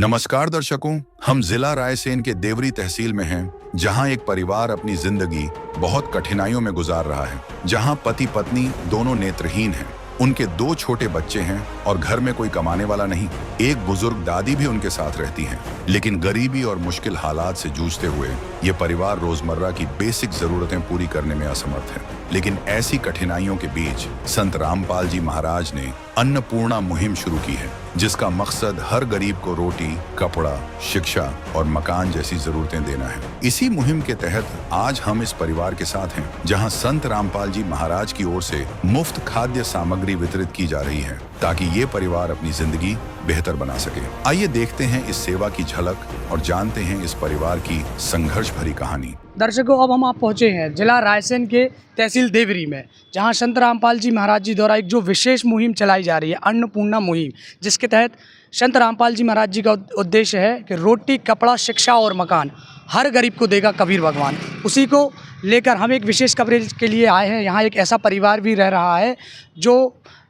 नमस्कार दर्शकों, हम जिला रायसेन के देवरी तहसील में हैं, जहां एक परिवार अपनी जिंदगी बहुत कठिनाइयों में गुजार रहा है। जहां पति पत्नी दोनों नेत्रहीन हैं, उनके 2 छोटे बच्चे हैं और घर में कोई कमाने वाला नहीं। एक बुजुर्ग दादी भी उनके साथ रहती हैं, लेकिन गरीबी और मुश्किल हालात से जूझते हुए ये परिवार रोजमर्रा की बेसिक जरूरतें पूरी करने में असमर्थ है। लेकिन ऐसी कठिनाइयों के बीच संत रामपाल जी महाराज ने अन्नपूर्णा मुहिम शुरू की है, जिसका मकसद हर गरीब को रोटी, कपड़ा, शिक्षा और मकान जैसी जरूरतें देना है। इसी मुहिम के तहत आज हम इस परिवार के साथ हैं, जहां संत रामपाल जी महाराज की ओर से मुफ्त खाद्य सामग्री वितरित की जा रही है, ताकि ये परिवार अपनी जिंदगी बेहतर बना सके। आइए देखते हैं इस सेवा की झलक और जानते हैं इस परिवार की संघर्ष भरी कहानी। दर्शकों, अब हम आप पहुंचे हैं जिला रायसेन के तहसील देवरी में, जहां संत रामपाल जी महाराज जी द्वारा एक जो विशेष मुहिम चलाई जा रही है, अन्नपूर्णा मुहिम, जिसके तहत संत रामपाल जी महाराज जी का उद्देश्य है कि रोटी, कपड़ा, शिक्षा और मकान हर गरीब को देगा कबीर भगवान। उसी को लेकर हम एक विशेष कवरेज के लिए आए हैं। यहाँ एक ऐसा परिवार भी रह रहा है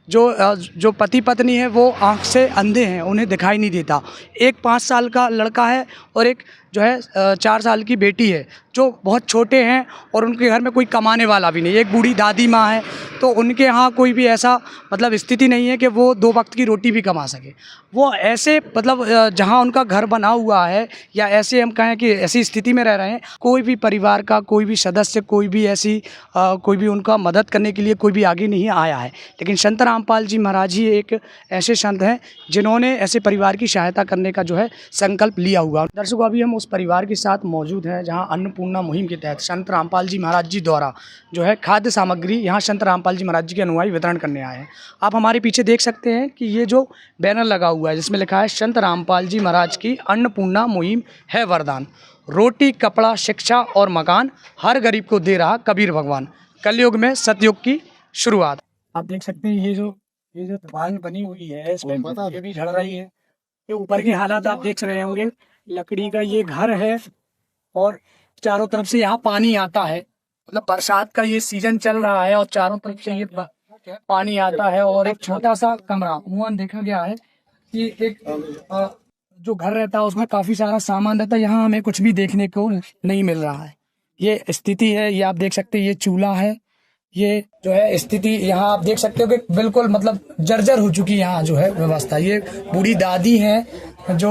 जो पति पत्नी है वो आँख से अंधे हैं, उन्हें दिखाई नहीं देता। एक 5 साल का लड़का है और एक जो है 4 साल की बेटी है, जो बहुत छोटे हैं और उनके घर में कोई कमाने वाला भी नहीं। एक बूढ़ी दादी माँ है, तो उनके यहाँ कोई भी ऐसा मतलब स्थिति नहीं है कि वो 2 वक्त की रोटी भी कमा सके। वो ऐसे मतलब जहाँ उनका घर बना हुआ है, या ऐसे हम कहें कि ऐसी स्थिति में रह रहे हैं, कोई भी परिवार का कोई भी सदस्य, कोई भी ऐसी कोई भी उनका मदद करने के लिए कोई भी आगे नहीं आया है। लेकिन संत रामपाल जी महाराज ही एक ऐसे संत हैं जिन्होंने ऐसे परिवार की सहायता करने का जो है संकल्प लिया हुआ। दर्शकों, अभी हम उस परिवार के साथ मौजूद हैं जहां अन्नपूर्णा मुहिम के तहत संत रामपाल जी महाराज जी द्वारा जो है खाद्य सामग्री यहाँ संत रामपाल जी महाराज जी के अनुयायी वितरण करने आए हैं। आप हमारे पीछे देख सकते हैं कि ये जो बैनर लगा हुआ है, जिसमें लिखा है संत रामपाल जी महाराज की अन्नपूर्णा मुहिम है वरदान, रोटी, कपड़ा, शिक्षा और मकान हर गरीब को दे रहा कबीर भगवान, कलयुग में सतयुग की शुरुआत। आप देख सकते हैं ये जो दुकान बनी हुई है, इसमें ये भी झड़ रही है। ये ऊपर के हालात आप देख रहे होंगे, लकड़ी का ये घर है और चारों तरफ से यहाँ पानी आता है। मतलब बरसात का ये सीजन चल रहा है और चारों तरफ से ये पानी आता है। और एक छोटा सा कमरा उमूमन देखा गया है कि एक जो घर रहता है उसमें काफी सारा सामान रहता है। यहाँ हमें कुछ भी देखने को नहीं मिल रहा है। ये स्थिति है, ये आप देख सकते हैं, ये चूल्हा है, ये जो है स्थिति यहाँ आप देख सकते हो कि बिल्कुल मतलब जर्जर हो चुकी यहाँ जो है व्यवस्था। ये बूढ़ी दादी हैं जो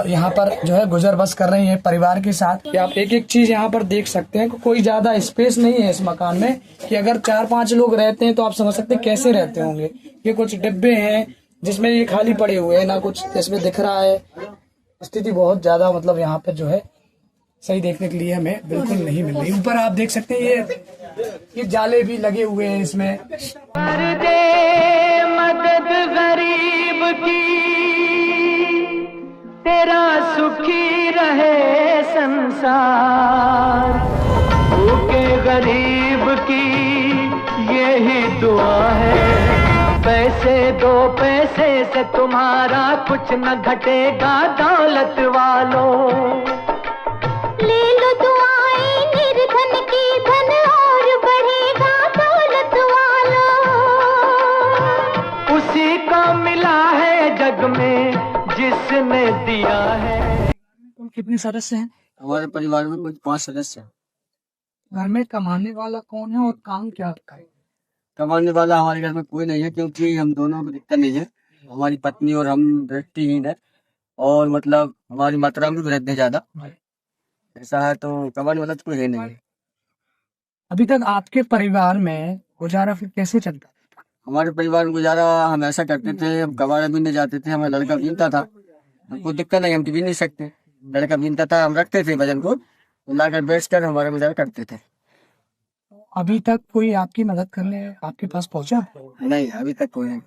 यहाँ पर जो है गुजर बस कर रही हैं परिवार के साथ। आप एक एक चीज यहाँ पर देख सकते हैं कि कोई ज्यादा स्पेस नहीं है इस मकान में, कि अगर 4-5 लोग रहते हैं तो आप समझ सकते हैं कैसे रहते होंगे। ये कुछ डिब्बे हैं जिसमें ये खाली पड़े हुए हैं, ना कुछ इसमें दिख रहा है। स्थिति बहुत ज्यादा मतलब यहाँ पर जो है सही देखने के लिए हमें बिल्कुल नहीं मिल रही। ऊपर आप देख सकते हैं ये जाले भी लगे हुए हैं इसमें। कर दे मदद गरीब की, तेरा सुखी रहे संसार। भूखे गरीब की यही दुआ है, पैसे दो पैसे से तुम्हारा कुछ न घटेगा दौलत वालों। ले लो दुआएं निर्धन की, धन और बढ़ेगा दौलत वालों। उसी को मिला है जग में जिसने दिया है। कितने सदस्य हैं हमारे परिवार में? कुछ 5 सदस्य हैं। घर में कमाने वाला कौन है और काम क्या करता है? कमाने वाला हमारे घर में कोई नहीं है, क्योंकि हम दोनों को दिक्कत नहीं है। हमारी पत्नी और हम दृष्टिहीन है, और मतलब हमारी मात्रा में भी रहते हैं ज्यादा। ऐसा है, तो कमाने वाला तो कोई है नहीं। अभी तक आपके परिवार में गुजारा फिर कैसे चलता? हमारे परिवार में गुजारा हम ऐसा करते थे, हम कबाड़ा बीनने जाते थे, हमें लड़का बीनता था, हमको दिक्कत नहीं, हम तो बीन नहीं सकते। लड़का बीनता था, हम रखते थे वजन को, लाकर बेच कर हमारा गुजारा करते थे। अभी तक कोई आपकी मदद करने आपके पास पहुंचा? नहीं, अभी तक कोई नहीं।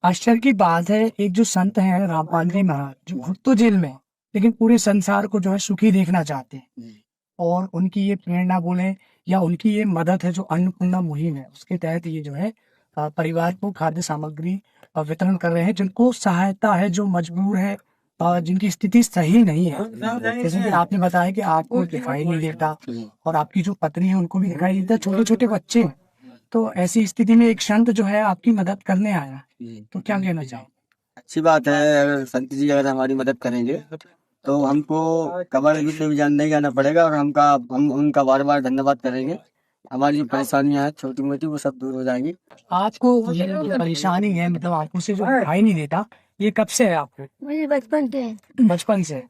आश्चर्य की बात है, एक जो संत हैं रामपाल जी महाराज, जो खुद तो जेल में, लेकिन पूरे संसार को जो है सुखी देखना चाहते हैं। और उनकी ये प्रेरणा बोले या उनकी ये मदद है, जो अन्नपूर्णा मुहिम है, उसके तहत ये जो है परिवार को खाद्य सामग्री वितरण कर रहे हैं, जिनको सहायता है, जो मजबूर है, जिनकी स्थिति सही नहीं है। जैसे कि आपने बताया कि आपको दिखाई नहीं देता और आपकी जो पत्नी है उनको भी दिखाई नहीं देता, छोटे छोटे बच्चे हैं। तो ऐसी स्थिति में एक संत जो है आपकी मदद करने आया, तो क्या कहना चाहें? अच्छी बात है। अगर संत जी अगर हमारी मदद करेंगे तो हमको कबाड़ विद्या भी नहीं जाना पड़ेगा, और हम उनका बार बार धन्यवाद करेंगे। हमारी जो परेशानियां हैं छोटी मोटी वो सब दूर हो जाएंगी। आपको ये जो परेशानी है, मतलब आंखों से जो दिखाई नहीं देता, ये कब से है आपको? मुझे बचपन से बचपन से।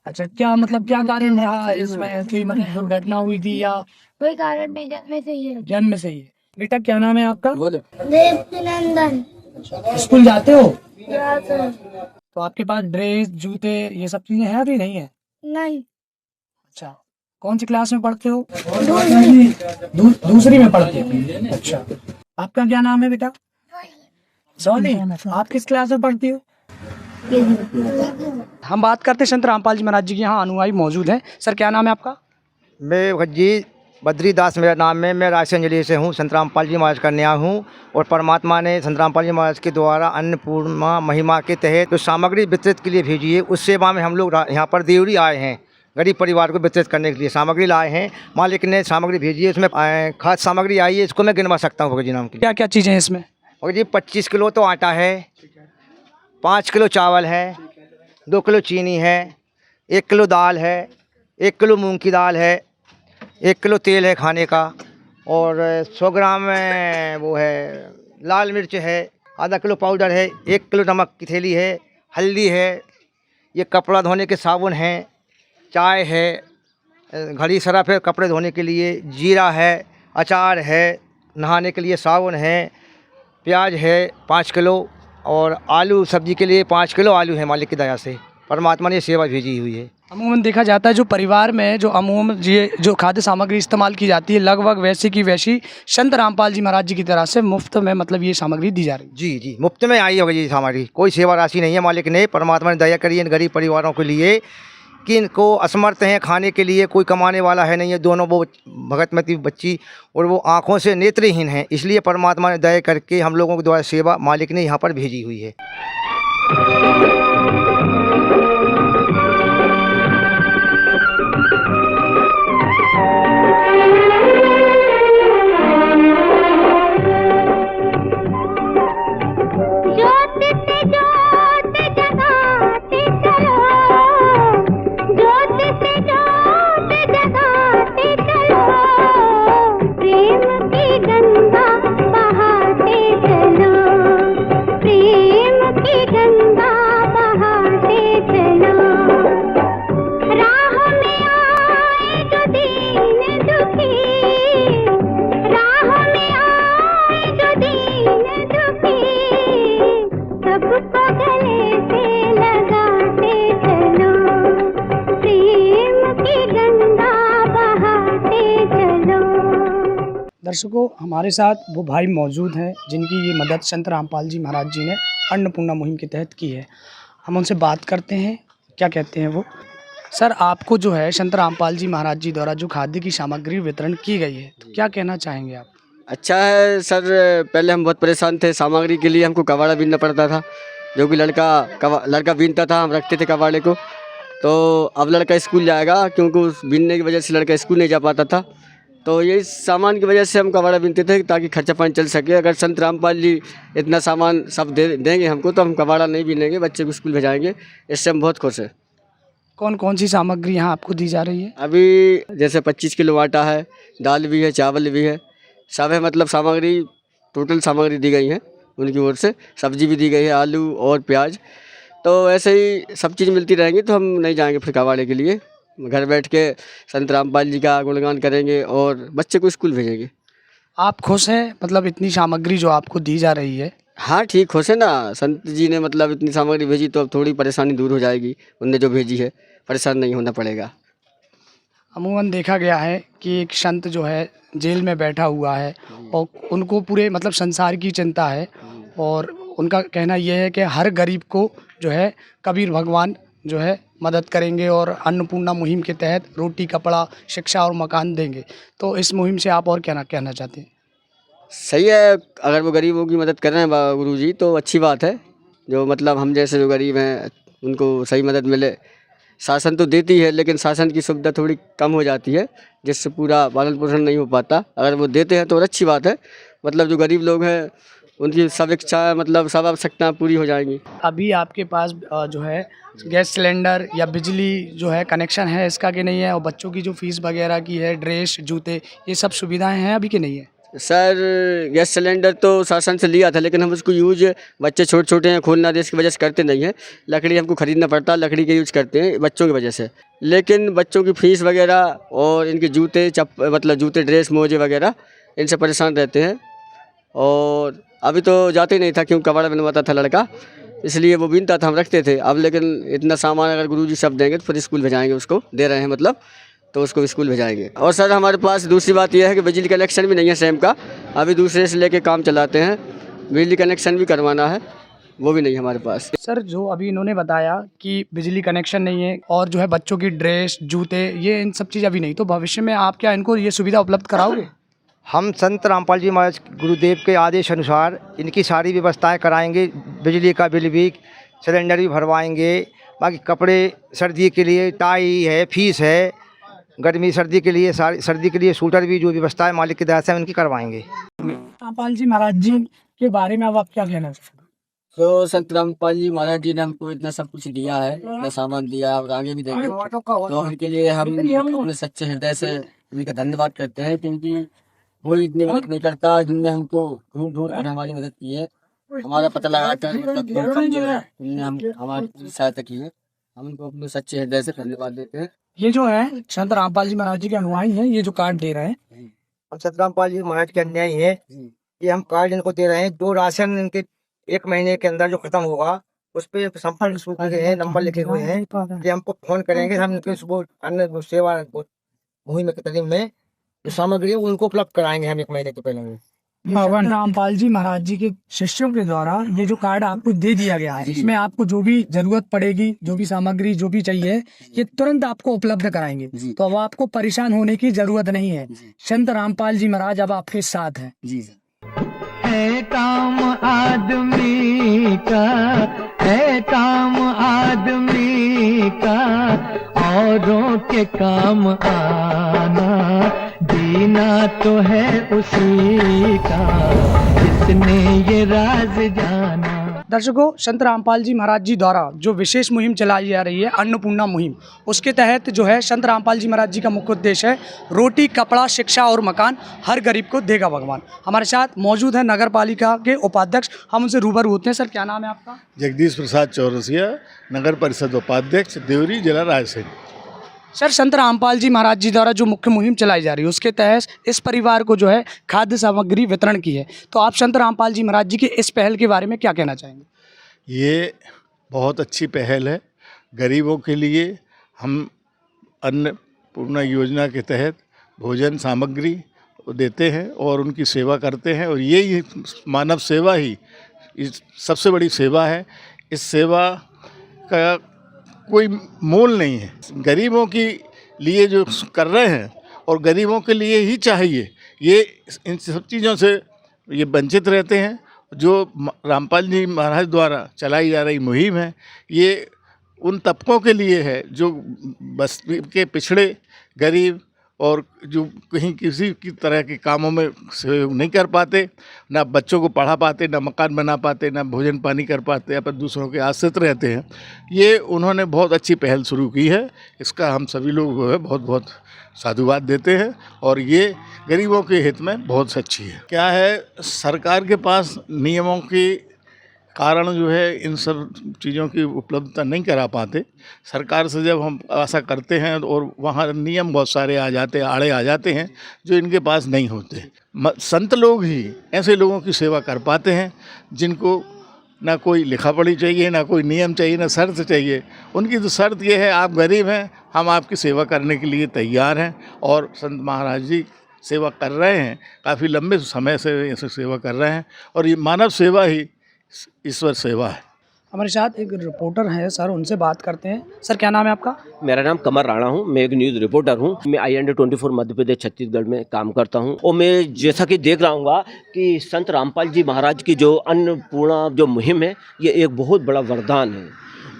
अच्छा, क्या मतलब क्या कारण है इसमें? कोई मतलब दुर्घटना हुई थी या कोई कारण नहीं, जन्म से ही है। जन्म से ही है? बेटा क्या नाम है आपका? देवकीनंदन। स्कूल जाते हो? जाते हैं। तो आपके पास ड्रेस, जूते, ये सब चीजें हैं अभी नहीं है? नहीं। अच्छा, कौन सी क्लास में पढ़ते हो? दूसरी। दूसरी में पढ़ते हो। अच्छा, आपका क्या नाम है बेटा? सोनी। आप किस क्लास में पढ़ती हो? हम बात करते हैं संत रामपाल जी महाराज जी के यहाँ अनुयायी मौजूद हैं। सर क्या नाम है आपका? मैं भज्जी बद्रीदास मेरा नाम है। मैं रायसेन जिले से हूँ। संत रामपाल जी महाराज कन्या हूँ, और परमात्मा ने संत रामपाल जी महाराज के द्वारा अन्नपूर्णा महिमा के तहत जो सामग्री वितरित के लिए भेजी है, उस सेवा में हम लोग यहाँ पर देवरी आए हैं। गरीब परिवार को वितरित करने के लिए सामग्री लाए हैं। मालिक ने सामग्री भेजी है, उसमें खाद सामग्री आई है। इसको मैं गिनवा सकता हूँ भगत जी नाम की। क्या क्या चीज़ें हैं इसमें? भगत जी 25 किलो तो आटा है, 5 किलो चावल है, 2 किलो चीनी है, 1 किलो दाल है, 1 किलो मूंग की दाल है, 1 किलो तेल है खाने का, और 100 ग्राम वो है लाल मिर्च है, आधा किलो पाउडर है, 1 किलो नमक की थैली है, हल्दी है, ये कपड़ा धोने के साबुन हैं, चाय है, घड़ी सरफ है कपड़े धोने के लिए, जीरा है, अचार है, नहाने के लिए साबुन है, प्याज है 5 किलो, और आलू सब्जी के लिए 5 किलो आलू है। मालिक की दया से परमात्मा ने सेवा भेजी हुई है। अमूमन देखा जाता है जो परिवार में जो अमूमन ये जो खाद्य सामग्री इस्तेमाल की जाती है, लगभग वैसी की वैसी संत रामपाल जी महाराज जी की तरह से मुफ्त में मतलब ये सामग्री दी जा रही है। जी जी, मुफ्त में आई होगी जी हमारी, कोई सेवा राशि नहीं है। मालिक ने परमात्मा ने दया करी इन गरीब परिवारों के लिए कि इनको असमर्थ हैं खाने के लिए, कोई कमाने वाला है नहीं है। दोनों वो भगतमती बच्ची और वो आँखों से नेत्रहीन हैं, इसलिए परमात्मा ने दया करके हम लोगों के द्वारा सेवा मालिक ने यहाँ पर भेजी हुई है। दर्शकों, हमारे साथ वो भाई मौजूद हैं जिनकी ये मदद संत रामपाल जी महाराज जी ने अन्नपूर्णा मुहिम के तहत की है। हम उनसे बात करते हैं, क्या कहते हैं वो। सर, आपको जो है संत रामपाल जी महाराज जी द्वारा जो खाद्य की सामग्री वितरण की गई है, तो क्या कहना चाहेंगे आप? अच्छा है सर। पहले हम बहुत परेशान थे, सामग्री के लिए हमको कबाड़ा बीनना पड़ता था, जो कि लड़का बीनता था, हम रखते थे कबाड़े को। तो अब लड़का स्कूल जाएगा, क्योंकि उस बीनने की वजह से लड़का स्कूल नहीं जा पाता था। तो यही सामान की वजह से हम कबाड़ा बीनते थे ताकि खर्चा पानी चल सके। अगर संत रामपाल जी इतना सामान सब देंगे हमको, तो हम कबाड़ा नहीं बीनेंगे, बच्चे को स्कूल भेजाएंगे। इससे हम बहुत खुश हैं। कौन कौन सी सामग्री यहाँ आपको दी जा रही है? अभी जैसे 25 किलो आटा है, दाल भी है, चावल भी है, सब है। मतलब सामग्री टोटल सामग्री दी गई है उनकी ओर से। सब्जी भी दी गई है, आलू और प्याज। तो ऐसे ही सब चीज़ मिलती रहेंगी, तो हम नहीं जाएंगे फिर कबाड़े के लिए। घर बैठ के संत रामपाल जी का गुणगान करेंगे और बच्चे को स्कूल भेजेंगे। आप खुश हैं मतलब इतनी सामग्री जो आपको दी जा रही है? हाँ ठीक, खुश है ना। संत जी ने मतलब इतनी सामग्री भेजी, तो अब थोड़ी परेशानी दूर हो जाएगी। उनने जो भेजी है, परेशान नहीं होना पड़ेगा। अमूमन देखा गया है कि एक संत जो है जेल में बैठा हुआ है, और उनको पूरे मतलब संसार की चिंता है, और उनका कहना यह है कि हर गरीब को जो है कबीर भगवान जो है मदद करेंगे, और अन्नपूर्णा मुहिम के तहत रोटी, कपड़ा, शिक्षा और मकान देंगे। तो इस मुहिम से आप और क्या कहना चाहते हैं? सही है, अगर वो गरीबों की मदद कर रहे हैं गुरुजी, तो अच्छी बात है। जो मतलब हम जैसे जो गरीब हैं उनको सही मदद मिले। शासन तो देती है, लेकिन शासन की सुविधा थोड़ी कम हो जाती है, जिससे पूरा पालन पोषण नहीं हो पाता। अगर वो देते हैं तो अच्छी बात है। मतलब जो गरीब लोग हैं उनकी सब इच्छा मतलब सब आवश्यकताएं पूरी हो जाएंगी। अभी आपके पास जो है गैस सिलेंडर या बिजली जो है कनेक्शन है इसका कि नहीं है, और बच्चों की जो फीस वगैरह की है, ड्रेस, जूते, ये सब सुविधाएं हैं अभी कि नहीं है? सर गैस सिलेंडर तो शासन से लिया था, लेकिन हम उसको यूज, बच्चे छोटे छोटे हैं, खून ना दे, इसकी वजह से करते नहीं हैं। लकड़ी हमको खरीदना पड़ता है, लकड़ी के यूज करते हैं बच्चों की वजह से। लेकिन बच्चों की फीस वगैरह और इनके जूते मतलब जूते, ड्रेस, मोजे वगैरह, इनसे परेशान रहते हैं। और अभी तो जाते ही नहीं था, क्योंकि कपड़ा बनवाता था लड़का, इसलिए वो बीनता था, हम रखते थे। अब लेकिन इतना सामान अगर गुरुजी सब देंगे तो फिर स्कूल भेजाएंगे, उसको दे रहे हैं मतलब, तो उसको स्कूल भेजाएंगे। और सर हमारे पास दूसरी बात यह है कि बिजली कनेक्शन भी नहीं है सेम का, अभी दूसरे से लेके काम चलाते हैं। बिजली कनेक्शन भी करवाना है, वो भी नहीं है हमारे पास। सर जो अभी इन्होंने बताया कि बिजली कनेक्शन नहीं है और जो है बच्चों की ड्रेस, जूते, ये इन सब चीज़ अभी नहीं, तो भविष्य में आप क्या इनको ये सुविधा उपलब्ध कराओगे? हम संत रामपाल जी महाराज गुरुदेव के आदेश अनुसार इनकी सारी व्यवस्थाएं कराएंगे। बिजली का बिल भी, सिलेंडर भी भरवाएंगे। बाकी कपड़े, सर्दी के लिए टाई है, फीस है, गर्मी सर्दी के लिए सर्दी के लिए सूटर भी, जो व्यवस्थाएं मालिक की दया से उनकी करवाएंगे। रामपाल जी महाराज जी के बारे में अब आप क्या कहना चाहते हैं? तो संत रामपाल जी महाराज जी ने हमको इतना सब कुछ दिया है, इतना सामान दिया और आगे भी देंगे, तो उनके लिए हम अपने सच्चे हृदय से उनका धन्यवाद करते हैं, क्योंकि कोई इतनी मदद नहीं करता जिनने हमको ढूंढ ढूंढ कर हमारी मदद की है, हमारा पता लगाकर उन्होंने हम हमारी पूरी सहायता की है। हम उनको अपने सच्चे हृदय से धन्यवाद देते हैं। ये जो है संत रामपाल जी महाराज जी के अनुयायी हैं, ये जो कार्ड दे रहे हैं, हम संत रामपाल जी महाराज के अन्यायी है, ये हम कार्ड इनको दे रहे हैं। जो राशन इनके 1 महीने के अंदर जो खत्म होगा, उस पे संपर्क सूचना के नंबर लिखे हुए हैं, ये हमको फोन करेंगे। हम इनके अन्य सेवा मुहिम के तरीके में जो सामग्री है उनको उपलब्ध कराएंगे हम 1 महीने के पहले। भगवान रामपाल जी महाराज जी के शिष्यों के द्वारा ये जो कार्ड आपको दे दिया गया है, इसमें आपको जो भी जरूरत पड़ेगी, जो भी सामग्री जो भी चाहिए, ये तुरंत आपको उपलब्ध कराएंगे। तो अब आपको परेशान होने की जरूरत नहीं है, संत रामपाल जी महाराज अब आपके साथ हैं। जी है काम आदमी का, है काम आदमी का, औरों के काम आना, जीना तो है उसी का, जिसने ये राज जाना। दर्शकों, संत रामपाल जी महाराज जी द्वारा जो विशेष मुहिम चलाई जा रही है, अन्नपूर्णा मुहिम, उसके तहत जो है संत रामपाल जी महाराज जी का मुख्य उद्देश्य है रोटी, कपड़ा, शिक्षा और मकान हर गरीब को देगा भगवान। हमारे साथ मौजूद है नगर पालिका के उपाध्यक्ष, हम उनसे रूबरू होते हैं। सर क्या नाम है आपका? जगदीश प्रसाद चौरसिया, नगर परिषद उपाध्यक्ष, देवरी, जिला रायसेन। सर संत रामपाल जी महाराज जी द्वारा जो मुख्य मुहिम चलाई जा रही है, उसके तहत इस परिवार को जो है खाद्य सामग्री वितरण की है, तो आप संत रामपाल जी महाराज जी की इस पहल के बारे में क्या कहना चाहेंगे? ये बहुत अच्छी पहल है। गरीबों के लिए हम अन्नपूर्णा योजना के तहत भोजन सामग्री देते हैं और उनकी सेवा करते हैं, और यही मानव सेवा ही इस सबसे बड़ी सेवा है। इस सेवा का कोई मोल नहीं है। गरीबों के लिए जो कर रहे हैं और गरीबों के लिए ही चाहिए, ये इन सब चीज़ों से ये वंचित रहते हैं। जो रामपाल जी महाराज द्वारा चलाई जा रही मुहिम है, ये उन तबकों के लिए है जो बस्ती के पिछड़े, गरीब और जो कहीं किसी की तरह के कामों में सहयोग नहीं कर पाते, ना बच्चों को पढ़ा पाते, ना मकान बना पाते, ना भोजन पानी कर पाते, अपन दूसरों के आश्रित रहते हैं। ये उन्होंने बहुत अच्छी पहल शुरू की है, इसका हम सभी लोग जो है बहुत बहुत साधुवाद देते हैं, और ये गरीबों के हित में बहुत अच्छी है। क्या है, सरकार के पास नियमों के कारण जो है इन सब चीज़ों की उपलब्धता नहीं करा पाते। सरकार से जब हम आशा करते हैं और वहाँ नियम बहुत सारे आ जाते, आड़े आ जाते हैं जो इनके पास नहीं होते। संत लोग ही ऐसे लोगों की सेवा कर पाते हैं जिनको ना कोई लिखा पढ़ी चाहिए, ना कोई नियम चाहिए, ना शर्त चाहिए। उनकी तो शर्त ये है, आप गरीब हैं, हम आपकी सेवा करने के लिए तैयार हैं। और संत महाराज जी सेवा कर रहे हैं, काफ़ी लंबे समय से ऐसे सेवा कर रहे हैं, और ये मानव सेवा ही ईश्वर सेवा है। हमारे साथ एक रिपोर्टर हैं सर, उनसे बात करते हैं। सर क्या नाम है आपका? मेरा नाम कमर राणा हूँ, मैं एक न्यूज़ रिपोर्टर हूँ। मैं IND24 मध्य प्रदेश छत्तीसगढ़ में काम करता हूँ, और मैं जैसा कि देख रहा हूँ कि संत रामपाल जी महाराज की जो अन्नपूर्णा जो मुहिम है, ये एक बहुत बड़ा वरदान है।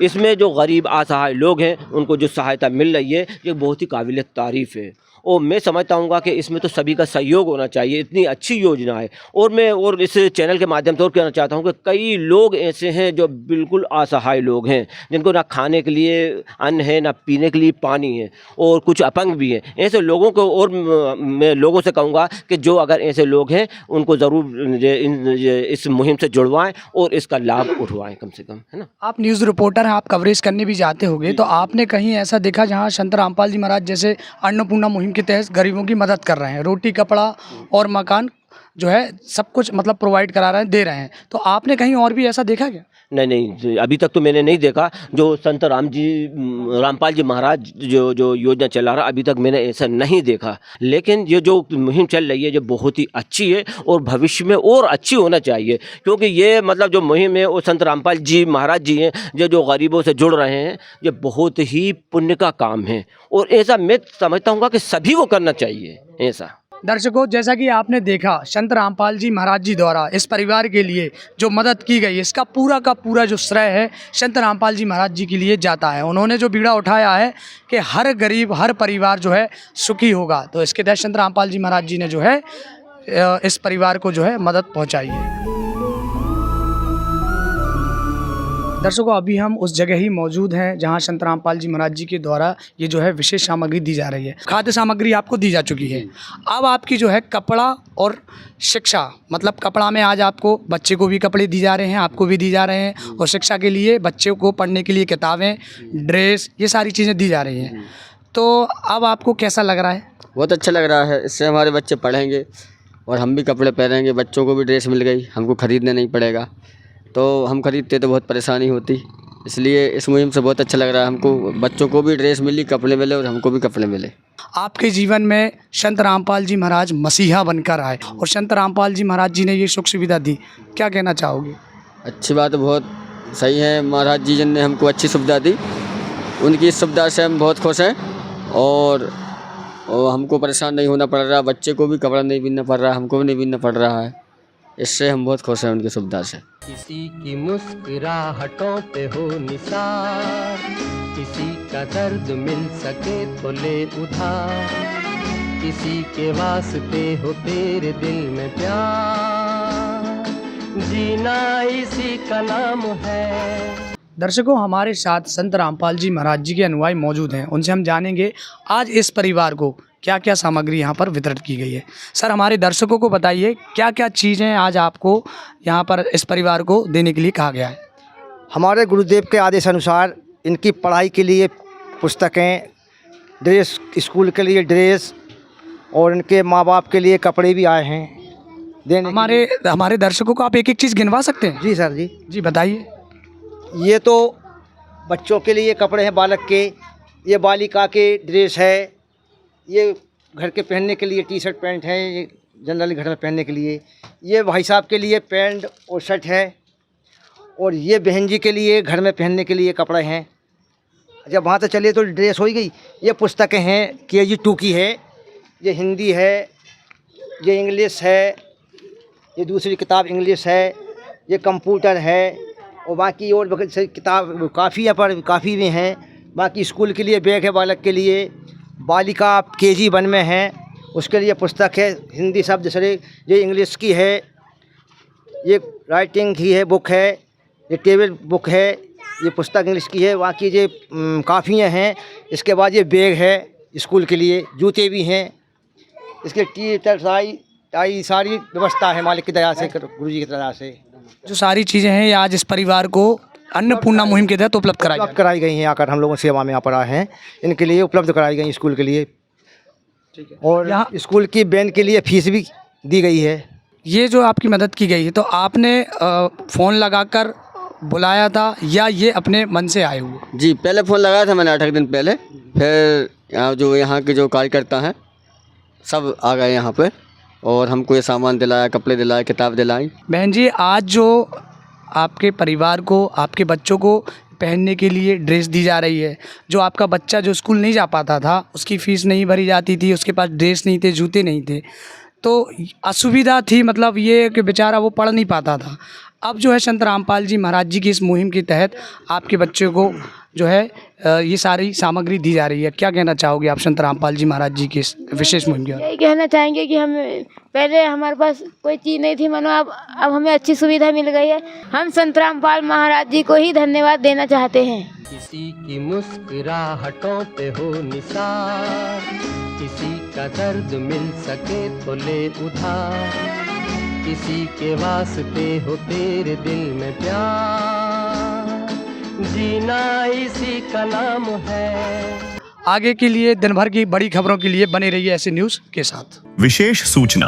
इसमें जो गरीब असहाय लोग हैं उनको जो सहायता मिल रही है, ये बहुत ही काबिल तारीफ़ है। और मैं समझता हूँ कि इसमें तो सभी का सहयोग होना चाहिए। इतनी अच्छी योजना है। और मैं और इस चैनल के माध्यम से और कहना चाहता हूँ कि कई लोग ऐसे हैं जो बिल्कुल असहाय लोग हैं, जिनको ना खाने के लिए अन्न है, ना पीने के लिए पानी है, और कुछ अपंग भी हैं। ऐसे लोगों को और मैं लोगों से कहूँगा कि जो अगर ऐसे लोग हैं उनको ज़रूर इस मुहिम से जुड़वाएं और इसका लाभ उठवाएं कम से कम, है ना। आप न्यूज़ रिपोर्टर हैं, आप कवरेज करने भी जाते होंगे, तो आपने कहीं ऐसा देखा जहां संत रामपाल जी महाराज जैसे अन्नपूर्णा मुहिम के तहत गरीबों की मदद कर रहे हैं, रोटी कपड़ा और मकान जो है सब कुछ मतलब प्रोवाइड करा रहे हैं, दे रहे हैं, तो आपने कहीं और भी ऐसा देखा क्या? नहीं, अभी तक तो मैंने नहीं देखा। जो संत रामपाल जी महाराज जो योजना चला रहा, अभी तक मैंने ऐसा नहीं देखा। लेकिन ये जो मुहिम चल रही है ये बहुत ही अच्छी है और भविष्य में और अच्छी होना चाहिए, क्योंकि ये मतलब जो मुहिम है वो संत रामपाल जी महाराज जी हैं जो गरीबों से जुड़ रहे हैं। ये बहुत ही पुण्य का काम है और ऐसा मैं समझता हूँ कि सभी को करना चाहिए ऐसा। दर्शकों, जैसा कि आपने देखा संत रामपाल जी महाराज जी द्वारा इस परिवार के लिए जो मदद की गई, इसका पूरा का पूरा जो श्रेय है संत रामपाल जी महाराज जी के लिए जाता है। उन्होंने जो बीड़ा उठाया है कि हर गरीब हर परिवार जो है सुखी होगा, तो इसके तहत संत रामपाल जी महाराज जी ने जो है इस परिवार को जो है मदद पहुँचाई है। दर्शकों, अभी हम उस जगह ही मौजूद हैं जहां संत रामपाल जी महाराज जी के द्वारा ये जो है विशेष सामग्री दी जा रही है। खाद्य सामग्री आपको दी जा चुकी है। अब आपकी जो है कपड़ा और शिक्षा, मतलब कपड़ा में आज आपको बच्चे को भी कपड़े दी जा रहे हैं, आपको भी दी जा रहे हैं, और शिक्षा के लिए बच्चे को पढ़ने के लिए किताबें, ड्रेस, ये सारी चीज़ें दी जा रही हैं। तो अब आपको कैसा लग रहा है? बहुत अच्छा लग रहा है। इससे हमारे बच्चे पढ़ेंगे और हम भी कपड़े पहनेंगे, बच्चों को भी ड्रेस मिल गई, हमको ख़रीदना नहीं पड़ेगा। तो हम खरीदते तो बहुत परेशानी होती, इसलिए इस मुहिम से बहुत अच्छा लग रहा है हमको। बच्चों को भी ड्रेस मिली, कपड़े मिले और हमको भी कपड़े मिले। आपके जीवन में संत रामपाल जी महाराज मसीहा बनकर आए और संत रामपाल जी महाराज जी ने ये सुख सुविधा दी, क्या कहना चाहोगे? अच्छी बात है, बहुत सही है। महाराज जी ने हमको अच्छी सुविधा दी, उनकी इस सुविधा से हम बहुत खुश हैं और हमको परेशान नहीं होना पड़ रहा। बच्चे को भी कपड़ा नहीं बीनना पड़ रहा, हमको भी नहीं बीनना पड़ रहा है। इससे हम बहुत खुश हैं उनकी सुविधा से। किसी की मुस्कुराहटों पे हो निसार, किसी का दर्द मिल सके तो ले उधार, किसी के वास्ते हो तेरे दिल में प्यार, जीना इसी का नाम है। दर्शकों, हमारे साथ संत रामपाल जी महाराज जी के अनुयायी मौजूद हैं, उनसे हम जानेंगे आज इस परिवार को क्या क्या सामग्री यहाँ पर वितरित की गई है। सर, हमारे दर्शकों को बताइए क्या क्या चीज़ें आज आपको यहाँ पर इस परिवार को देने के लिए कहा गया है? हमारे गुरुदेव के आदेश अनुसार इनकी पढ़ाई के लिए पुस्तकें, ड्रेस, स्कूल के लिए ड्रेस और इनके माँ बाप के लिए कपड़े भी आए हैं देने। हमारे दर्शकों को आप एक एक चीज़ गिनवा सकते हैं? जी सर जी बताइए। ये तो बच्चों के लिए कपड़े हैं, बालक के, ये बालिका के ड्रेस है, ये घर के पहनने के लिए टी शर्ट पैंट है, ये जनरली घर में पहनने के लिए, ये भाई साहब के लिए पैंट और शर्ट है, और ये बहन जी के लिए घर में पहनने के लिए कपड़े हैं। जब वहाँ से चलिए तो ड्रेस हो ही गई। ये पुस्तकें हैं, KG2 की है, ये हिंदी है, ये इंग्लिश है, ये दूसरी किताब इंग्लिश है, ये कंप्यूटर है, और बाकी और किताब काफ़ी में हैं। बाकी स्कूल के लिए बैग है, बालक के लिए, बालिका KG1 में है, उसके लिए पुस्तक है, हिंदी शब्द सरे, ये इंग्लिश की है, ये राइटिंग की है, बुक है, ये टेबल बुक है, ये पुस्तक इंग्लिश की है। बाकी ये काफ़ियाँ हैं। इसके बाद ये बैग है स्कूल के लिए, जूते भी हैं, इसके टाई सारी व्यवस्था है मालिक की दया से, गुरु जी की दया से। जो सारी चीज़ें हैं ये आज इस परिवार को अन्नपूर्णा मुहिम के तहत उपलब्ध कराई गई हैं। आकर हम लोगों सेवा में यहाँ पर आए हैं, इनके लिए उपलब्ध कराई गई स्कूल के लिए। ठीक है। और यहाँ स्कूल की बैन के लिए फीस भी दी गई है। ये जो आपकी मदद की गई है, तो आपने फ़ोन लगाकर बुलाया था या ये अपने मन से आए हुए? जी, पहले फ़ोन लगाया था मैंने 8 दिन पहले, फिर यहाँ के जो कार्यकर्ता हैं सब आ गए यहाँ पे और हमको ये सामान दिलाया, कपड़े दिलाए, किताब दिलाई। बहन जी, आज जो आपके परिवार को, आपके बच्चों को पहनने के लिए ड्रेस दी जा रही है, जो आपका बच्चा जो स्कूल नहीं जा पाता था, उसकी फ़ीस नहीं भरी जाती थी, उसके पास ड्रेस नहीं थे, जूते नहीं थे, तो असुविधा थी, मतलब ये कि बेचारा वो पढ़ नहीं पाता था। अब जो है संत रामपाल जी महाराज जी की इस मुहिम के तहत आपके बच्चे को जो है ये सारी सामग्री दी जा रही है। क्या कहना चाहोगे आप संत रामपाल जी महाराज जी की इस विशेष मुहिम के बारे में? यही कहना चाहेंगे कि हम पहले हमारे पास कोई चीज़ नहीं थी मनो, अब हमें अच्छी सुविधा मिल गई है। हम संत रामपाल महाराज जी को ही धन्यवाद देना चाहते हैं। किसी की मुस्कुराहटों पे हो निसार, किसी का दर्द मिल सके तो ले उधार, किसी के वास्ते हो तेरे दिल में प्यार, जीना इसी का नाम है। आगे के लिए दिन भर की बड़ी खबरों के लिए बने रहिए ऐसे न्यूज़ के साथ। विशेष सूचना,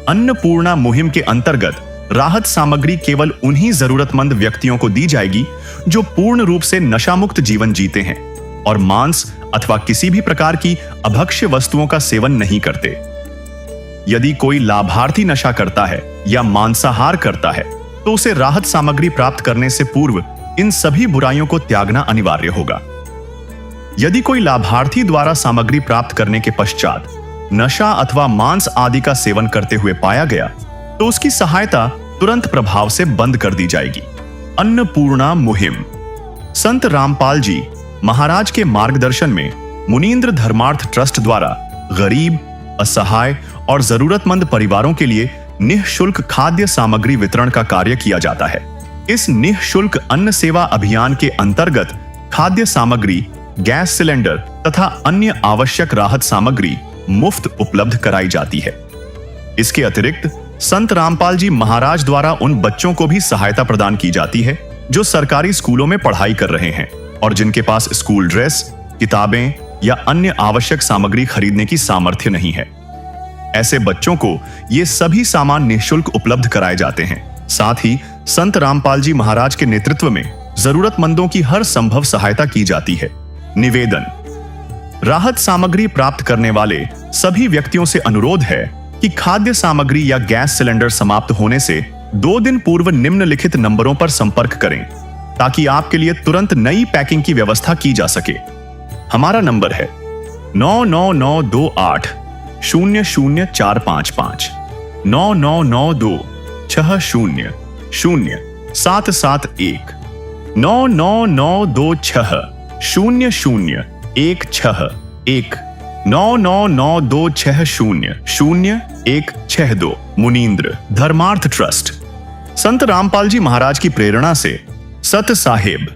अन्नपूर्णा मुहिम के अंतर्गत राहत सामग्री केवल उन्हीं जरूरतमंद व्यक्तियों को दी जाएगी जो पूर्ण रूप से नशामुक्त जीवन जीते हैं और मांस अथवा किसी भी प्रकार की अभक्ष्य वस्तुओं का सेवन नहीं करते। यदि कोई लाभार्थी नशा करता है या मांसाहार करता है तो उसे राहत सामग्री प्राप्त करने से पूर्व इन सभी बुराइयों को त्यागना अनिवार्य होगा। यदि कोई लाभार्थी द्वारा सामग्री प्राप्त करने के पश्चात नशा अथवा मांस आदि का सेवन करते हुए पाया गया तो उसकी सहायता तुरंत प्रभाव से बंद कर दी जाएगी। अन्नपूर्णा मुहिम संत रामपाल जी महाराज के मार्गदर्शन में मुनींद्र धर्मार्थ ट्रस्ट द्वारा गरीब, असहाय और जरूरतमंद परिवारों के लिए निःशुल्क खाद्य सामग्री वितरण का कार्य किया जाता है। इस निःशुल्क अन्न सेवा अभियान के अंतर्गत खाद्य सामग्री, गैस सिलेंडर तथा अन्य आवश्यक राहत सामग्री मुफ्त उपलब्ध कराई जाती है। इसके अतिरिक्त संत रामपाल जी महाराज द्वारा उन बच्चों को भी सहायता प्रदान की जाती है जो सरकारी स्कूलों में पढ़ाई कर रहे हैं और जिनके पास स्कूल ड्रेस, किताबें या अन्य आवश्यक सामग्री खरीदने की सामर्थ्य नहीं है। ऐसे बच्चों को ये सभी सामान निःशुल्क उपलब्ध कराए जाते हैं। साथ ही संत रामपाल जी महाराज के नेतृत्व में जरूरतमंदों की हर संभव सहायता की जाती है। निवेदन, राहत सामग्री प्राप्त करने वाले सभी व्यक्तियों से अनुरोध है कि खाद्य सामग्री या गैस सिलेंडर समाप्त होने से 2 दिन पूर्व निम्नलिखित नंबरों पर संपर्क करें ताकि आपके लिए तुरंत नई पैकिंग की व्यवस्था की जा सके। हमारा नंबर है 99928 00455 9992 60 0771 99926 0016 99926000162 मुनींद्र धर्मार्थ ट्रस्ट। संत रामपाल जी महाराज की प्रेरणा से सत साहिब